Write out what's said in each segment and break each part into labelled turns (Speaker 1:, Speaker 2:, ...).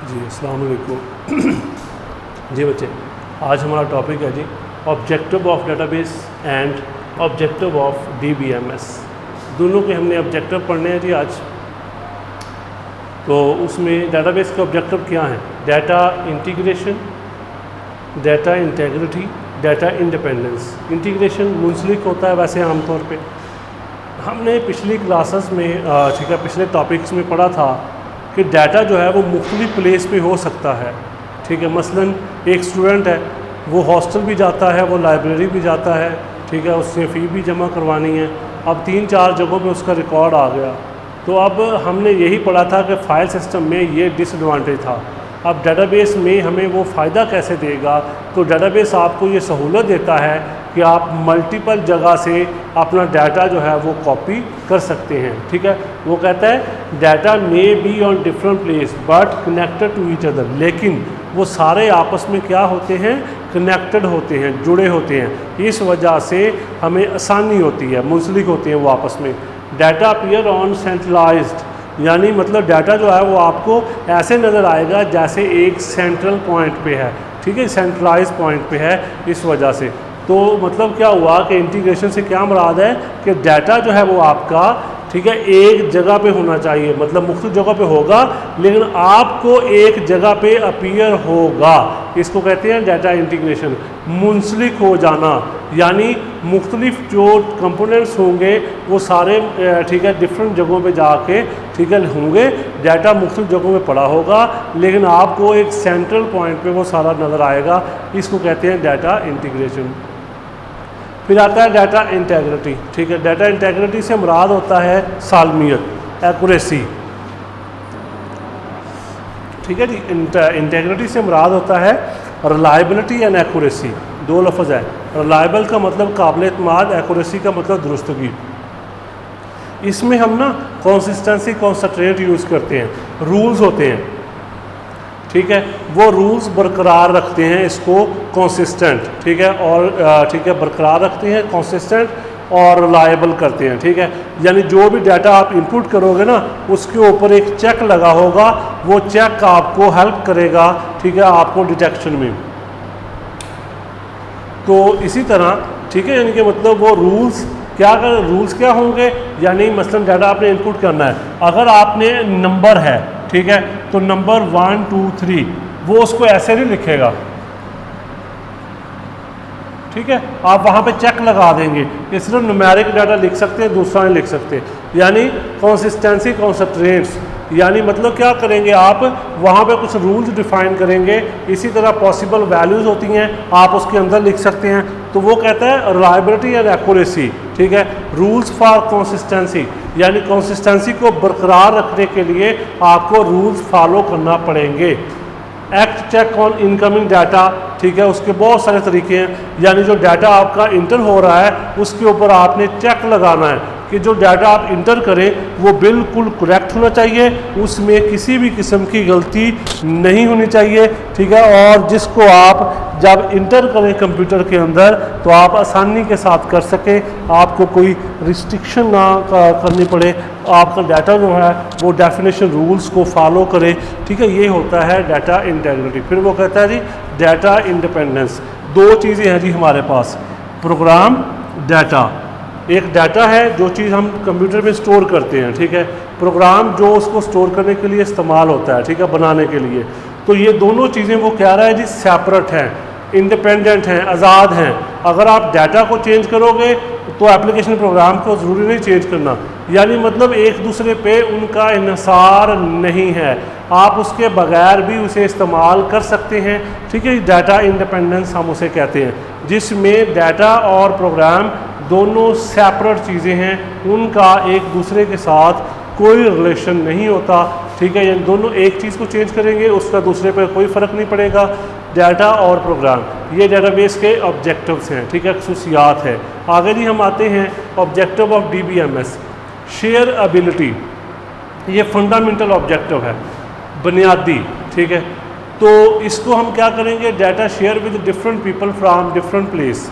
Speaker 1: जी अस्सलाम वालेकुम। जी बच्चे, आज हमारा टॉपिक है जी objective of database and objective of DBMS. दोनों के हमने ऑब्जेक्टिव पढ़ने हैं जी आज। तो उसमें डेटाबेस के ऑब्जेक्टिव क्या हैं? Data integration, data integrity, data independence. Integration मुंसलिक होता है वैसे आमतौर पे। हमने पिछली क्लासेस में पिछले टॉपिक्स में पढ़ा था कि डाटा जो है वो मुख्तलिफ प्लेस पे हो सकता है। ठीक है, मसलन एक स्टूडेंट है, वो हॉस्टल भी जाता है, वो लाइब्रेरी भी जाता है, ठीक है, उसने फ़ी भी जमा करवानी है। अब 3-4 जगहों पे उसका रिकॉर्ड आ गया। तो अब हमने यही पढ़ा था कि फ़ाइल सिस्टम में ये डिसएडवांटेज था। अब डेटाबेस में हमें वो फ़ायदा कैसे देगा? तो डेटाबेस आपको ये सहूलत देता है कि आप मल्टीपल जगह से अपना डाटा जो है वो कॉपी कर सकते हैं। ठीक है, वो कहता है data may be on different place but connected to each other. लेकिन वो सारे आपस में क्या होते हैं? कनेक्टेड होते हैं, जुड़े होते हैं। इस वजह से हमें आसानी होती है, मुंसलिक होते हैं वो आपस में। डाटा अपीयर ऑन सेंट्रलाइज्ड, यानी मतलब डाटा जो है वो आपको ऐसे नज़र आएगा जैसे एक सेंट्रल पॉइंट पे है। ठीक है, सेंट्रलाइज पॉइंट पे है। इस वजह से तो मतलब क्या हुआ कि इंटीग्रेशन से क्या मुराद है कि डाटा जो है वो आपका, ठीक है, एक जगह पे होना चाहिए, मतलब मुख्तलिफ जगह पे होगा लेकिन आपको एक जगह पे अपीयर होगा। इसको कहते हैं डाटा इंटीग्रेशन। मुंसलिक हो जाना, यानी मुख्तलिफ जो कंपोनेंट्स होंगे वो सारे ठीक है डिफरेंट जगहों पे जाके ठीक है होंगे, डाटा मुख्तलिफ जगहों में पड़ा होगा लेकिन आपको एक सेंट्रल पॉइंट पे वो सारा नज़र आएगा। इसको कहते हैं डाटा इंटीग्रेशन। फिर आता है डाटा इंटेग्रिटी। ठीक है, डाटा इंटेग्रिटी से मुराद होता है सालमियत, एक्यूरेसी। ठीक है जी, इंटेग्रिटी से मुराद होता है रिलायबिलिटी एंड एक्यूरेसी। दो लफ्ज़ है। रिलायबल का मतलब काबिल एतमाद, एक्यूरेसी का मतलब दुरुस्तगी। इसमें हम ना कंसिस्टेंसी कंस्ट्रेंट यूज़ करते हैं, रूल्स होते हैं। ठीक है, वो रूल्स बरकरार रखते हैं इसको कंसिस्टेंट, ठीक है, और ठीक है बरकरार रखते हैं, कंसिस्टेंट और रिलायबल करते हैं। ठीक है, यानी जो भी डाटा आप इनपुट करोगे ना उसके ऊपर एक चेक लगा होगा, वो चेक आपको हेल्प करेगा, ठीक है, आपको डिटेक्शन में। तो इसी तरह ठीक है, यानी कि मतलब वो रूल्स क्या होंगे? यानी मसलन डाटा आपने इनपुट करना है, अगर आपने नंबर है, ठीक है, तो नंबर 1 2 3 वो उसको ऐसे नहीं लिखेगा। ठीक है, आप वहाँ पे चेक लगा देंगे कि सिर्फ न्यूमेरिक डाटा लिख सकते हैं, दूसरा नहीं लिख सकते। यानी कंसिस्टेंसी कंस्ट्रेंट्स, यानी मतलब क्या करेंगे आप वहाँ पे कुछ रूल्स डिफाइन करेंगे। इसी तरह पॉसिबल वैल्यूज़ होती हैं, आप उसके अंदर लिख सकते हैं। तो वो कहता है रिलायबिलिटी एंड एक्यूरेसी। ठीक है, रूल्स फॉर कंसिस्टेंसी, यानी कंसिस्टेंसी को बरकरार रखने के लिए आपको रूल्स फॉलो करना पड़ेंगे। Act check on incoming data, ठीक है, उसके बहुत सारे तरीके हैं। यानी जो डाटा आपका इंटर हो रहा है उसके ऊपर आपने चेक लगाना है कि जो डाटा आप इंटर करें वो बिल्कुल करेक्ट होना चाहिए, उसमें किसी भी किस्म की गलती नहीं होनी चाहिए। ठीक है, और जिसको आप जब इंटर करें कंप्यूटर के अंदर तो आप आसानी के साथ कर सकें, आपको कोई रिस्ट्रिक्शन ना करनी पड़े, आपका डाटा जो है वो डेफिनेशन रूल्स को फॉलो करे। ठीक है, ये होता है डाटा इंटेग्रिटी। फिर वो कहता है जी डाटा इंडिपेंडेंस। दो चीज़ें हैं जी हमारे पास, प्रोग्राम, डाटा। एक डाटा है जो चीज़ हम कंप्यूटर में स्टोर करते हैं, ठीक है, प्रोग्राम जो उसको स्टोर करने के लिए इस्तेमाल होता है, ठीक है, बनाने के लिए। तो ये दोनों चीज़ें वो कह रहा है जी सेपरेट हैं, इंडिपेंडेंट हैं, आज़ाद हैं। अगर आप डाटा को चेंज करोगे तो एप्लीकेशन प्रोग्राम को ज़रूरी नहीं चेंज करना, यानी मतलब एक दूसरे पे उनका इन्हिसार नहीं है, आप उसके बगैर भी उसे इस्तेमाल कर सकते हैं। ठीक है, डाटा इंडिपेंडेंस हम उसे कहते हैं, जिसमें डाटा और प्रोग्राम दोनों सेपरेट चीज़ें हैं, उनका एक दूसरे के साथ कोई रिलेशन नहीं होता। ठीक है, ये दोनों एक चीज़ को चेंज करेंगे उसका दूसरे पर कोई फ़र्क नहीं पड़ेगा। डाटा और प्रोग्राम ये डेटाबेस के ऑब्जेक्टिव्स हैं, ठीक है, खसूसियात है। आगे जी हम आते हैं objective of DBMS, share ability. ये फंडामेंटल ऑब्जेक्टिव है, बुनियादी। ठीक है, तो इसको हम क्या करेंगे? Data share with different people from different place.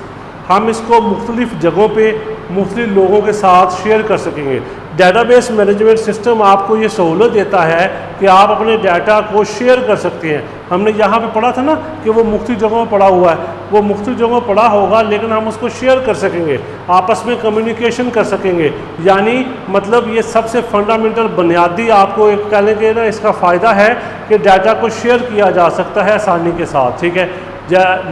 Speaker 1: हम इसको मुख्तलिफ जगहों पे मुख्तलिफ लोगों के साथ शेयर कर सकेंगे। डेटाबेस मैनेजमेंट सिस्टम आपको ये सहूलत देता है कि आप अपने डाटा को शेयर कर सकते हैं। हमने यहाँ पे पढ़ा था ना कि वो मुख्तलिफ जगहों में पड़ा हुआ है, वो मुख्तलिफ जगहों में पड़ा होगा, लेकिन हम उसको शेयर कर सकेंगे, आपस में कम्युनिकेशन कर सकेंगे। यानी मतलब ये सबसे फंडामेंटल बुनियादी आपको एक कह लेंगे ना, इसका फ़ायदा है कि डाटा को शेयर किया जा सकता है आसानी के साथ। ठीक है,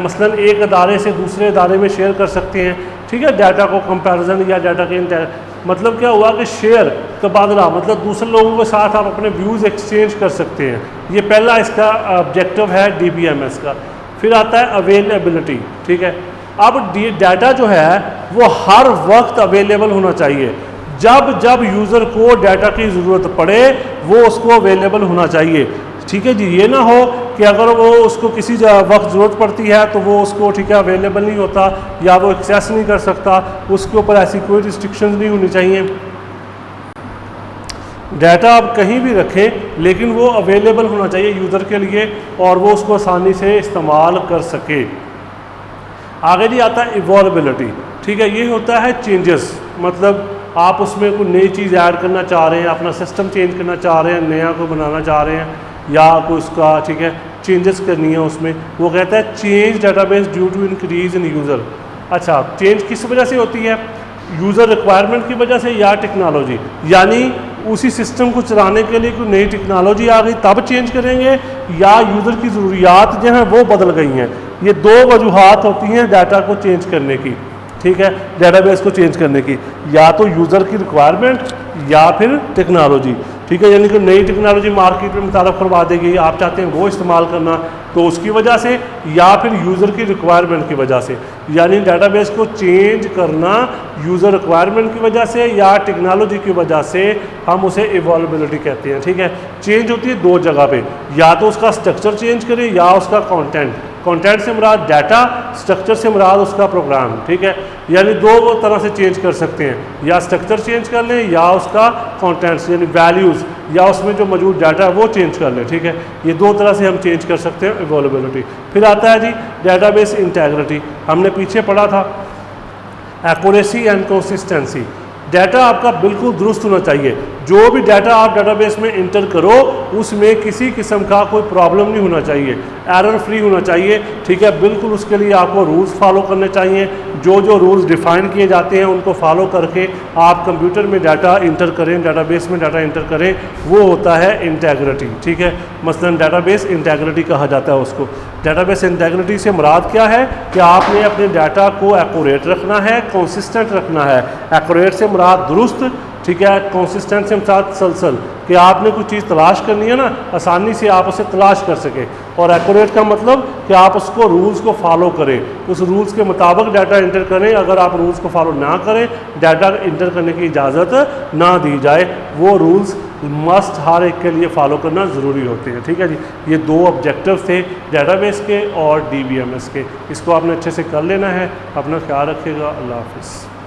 Speaker 1: मसलन एक अदारे से दूसरे अदारे में शेयर कर सकते हैं। ठीक है, डाटा को कंपैरिजन या डाटा के मतलब क्या हुआ कि शेयर तबादला, मतलब दूसरे लोगों के साथ आप अपने व्यूज़ एक्सचेंज कर सकते हैं। ये पहला इसका ऑब्जेक्टिव है DBMS का। फिर आता है अवेलेबिलिटी। ठीक है, अब डाटा जो है वो हर वक्त अवेलेबल होना चाहिए। जब जब यूज़र को डाटा की ज़रूरत पड़े वो उसको अवेलेबल होना चाहिए। ठीक है जी, ये ना हो कि अगर वो उसको किसी वक्त ज़रूरत पड़ती है तो वो उसको ठीक है अवेलेबल नहीं होता या वो एक्सेस नहीं कर सकता, उसके ऊपर ऐसी कोई रिस्ट्रिक्शंस नहीं होनी चाहिए। डाटा आप कहीं भी रखें लेकिन वो अवेलेबल होना चाहिए यूज़र के लिए और वो उसको आसानी से इस्तेमाल कर सके। आगे जी आता है इवॉल्बिलिटी। ठीक है, ये होता है चेंजेस, मतलब आप उसमें कोई नई चीज़ ऐड करना चाह रहे हैं, अपना सिस्टम चेंज करना चाह रहे हैं, नया को बनाना चाह रहे हैं या कोई उसका ठीक है चेंजेस करनी है उसमें। वो कहता है change database due to increase in user. अच्छा, चेंज किस वजह से होती है? यूज़र रिक्वायरमेंट की वजह से या टेक्नोलॉजी, यानी उसी सिस्टम को चलाने के लिए कोई नई टेक्नोलॉजी आ गई तब चेंज करेंगे या यूज़र की ज़रूरियात जो हैं वो बदल गई हैं। ये दो वजूहात होती हैं डाटा को चेंज करने की। ठीक है, डेटाबेस को चेंज करने की, या तो यूज़र की रिक्वायरमेंट या फिर टेक्नोलॉजी। ठीक है, यानी कि नई टेक्नोलॉजी मार्केट में मुतारफ़ करवा देगी, आप चाहते हैं वो इस्तेमाल करना तो उसकी वजह से, या फिर यूज़र की रिक्वायरमेंट की वजह से। यानी डेटाबेस को चेंज करना यूज़र रिक्वायरमेंट की वजह से या टेक्नोलॉजी की वजह से, हम उसे इवॉल्बिलिटी कहते हैं। ठीक है, चेंज होती है दो जगह पे, या तो उसका स्ट्रक्चर चेंज करें या उसका कंटेंट। कंटेंट से मुराद डाटा, स्ट्रक्चर से मुराद उसका प्रोग्राम। ठीक है, यानी दो तरह से चेंज कर सकते हैं, या स्ट्रक्चर चेंज कर लें या उसका कंटेंट्स यानी वैल्यूज़ या उसमें जो मौजूद डाटा है वो चेंज कर लें। ठीक है, ये दो तरह से हम चेंज कर सकते हैं अवेलेबिलिटी। फिर आता है जी डेटाबेस इंटेग्रिटी। हमने पीछे पढ़ा था एक्यूरेसी एंड कंसिस्टेंसी। डाटा आपका बिल्कुल दुरुस्त होना चाहिए। जो भी डाटा आप डेटाबेस में इंटर करो उसमें किसी किस्म का कोई प्रॉब्लम नहीं होना चाहिए, एरर फ्री होना चाहिए। ठीक है, बिल्कुल उसके लिए आपको रूल्स फॉलो करने चाहिए। जो जो रूल्स डिफ़ाइन किए जाते हैं उनको फॉलो करके आप कंप्यूटर में डाटा इंटर करें, डेटाबेस में डाटा इंटर करें, वो होता है इंटेग्रिटी। ठीक है, मसलन डेटाबेस इंटेग्रिटी कहा जाता है उसको। डेटाबेस इंटेग्रिटी से मुराद क्या है कि आपने अपने डाटा को एक्यूरेट रखना है, कंसिस्टेंट रखना है। एक्यूरेट से मुराद दुरुस्त, ठीक है, कंसिस्टेंट से साथ सलसल, कि आपने कोई चीज़ तलाश करनी है ना, आसानी से आप उसे तलाश कर सकें। और एक्यूरेट का मतलब कि आप उसको रूल्स को फॉलो करें, उस रूल्स के मुताबिक डाटा इंटर करें। अगर आप रूल्स को फॉलो ना करें, डाटा इंटर करने की इजाज़त ना दी जाए। वो रूल्स मस्ट हर एक के लिए फॉलो करना ज़रूरी होते हैं। ठीक है जी, ये दो ऑब्जेक्टिव थे डेटाबेस के और DBMS के। इसको आपने अच्छे से कर लेना है। अपना ख्याल रखिएगा। अल्लाह हाफ़िज़।